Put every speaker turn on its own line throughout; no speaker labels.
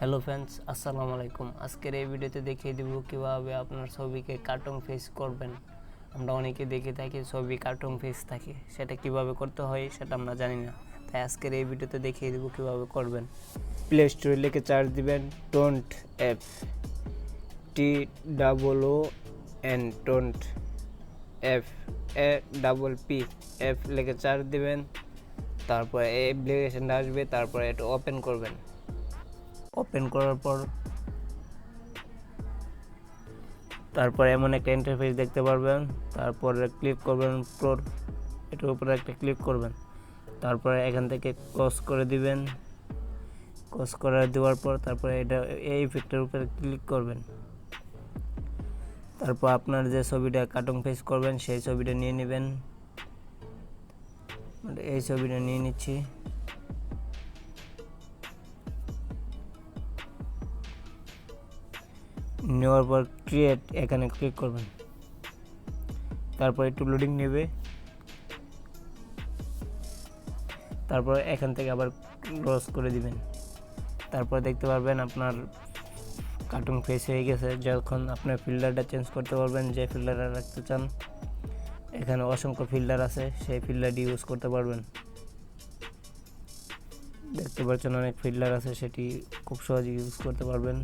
Hello friends, আসসালামু আলাইকুম। আজকের এই ভিডিওতে দেখিয়ে দেব কিভাবে আপনার ছবিকে কার্টুন ফেস করবেন। আমরা অনেকে দেখে থাকি ছবি কার্টুন ফেস থাকে, সেটা কিভাবে করতে হয় সেটা আমরা জানি না, তাই আজকের এই ভিডিওতে দেখিয়ে দেব কিভাবে করবেন। প্লে স্টোরে লিখে সার্চ দিবেন toned app, TOON toned app, APP app লিখে সার্চ দিবেন। তারপরে এই অ্যাপ্লিকেশনটা আসবে, তারপরে এটা ওপেন করবেন। ওপেন করার পর তারপর এমন একটা ইন্টারফেস দেখতে পারবেন। তারপরে ক্লিক করবেন এটার উপরে একটা ক্লিক করবেন। তারপরে এখান থেকে ক্রস করে দিবেন। ক্রস করে দেওয়ার পর তারপরে এটা এই ইফেক্টের উপরে ক্লিক করবেন। তারপর আপনার যে ছবিটা কার্টুন ফেস করবেন সেই ছবিটা নিয়ে নেবেন। এই ছবিটা নিয়ে নিচ্ছি। নেওয়ার পর ক্রিয়েট এখানে ক্লিক করবেন। তারপর একটু লোডিং নেবে। তারপর এখান থেকে আবার ক্লোজ করে দিবেন। তারপর দেখতে পারবেন আপনার কার্টুন ফেস হয়ে গেছে। যখন আপনার ফিল্টারটা চেঞ্জ করতে পারবেন, যে ফিল্টারটা রাখতে চান, এখানে অসংখ্য ফিল্টার আছে, সেই ফিল্টারটি ইউজ করতে পারবেন। দেখতে পাচ্ছেন অনেক ফিল্টার আছে, সেটি খুব সহজে ইউজ করতে পারবেন।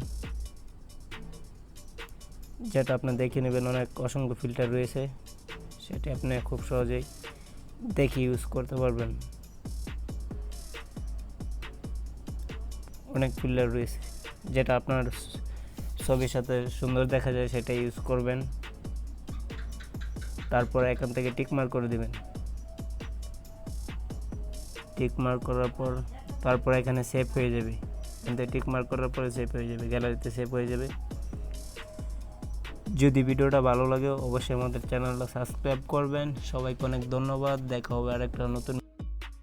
যেটা আপনি দেখে নেবেন, অনেক অসংখ্য ফিল্টার রয়েছে, সেটি আপনি খুব সহজেই দেখে ইউজ করতে পারবেন। অনেক ফিল্টার রয়েছে, যেটা আপনার ছবির সাথে সুন্দর দেখা যায় সেটা ইউজ করবেন। তারপর এখান থেকে টিক মার্ক করে দিবেন। টিক মার্ক করার পর তারপর এখানে সেভ হয়ে যাবে। এখান থেকে টিক মার্ক করার পরে সেভ হয়ে যাবে, গ্যালারিতে সেভ হয়ে যাবে। যদি ভিডিওটা ভালো লাগে অবশ্যই আমাদের চ্যানেলটা সাবস্ক্রাইব করবেন। সবাইকে অনেক ধন্যবাদ। দেখা হবে আরেকটা নতুন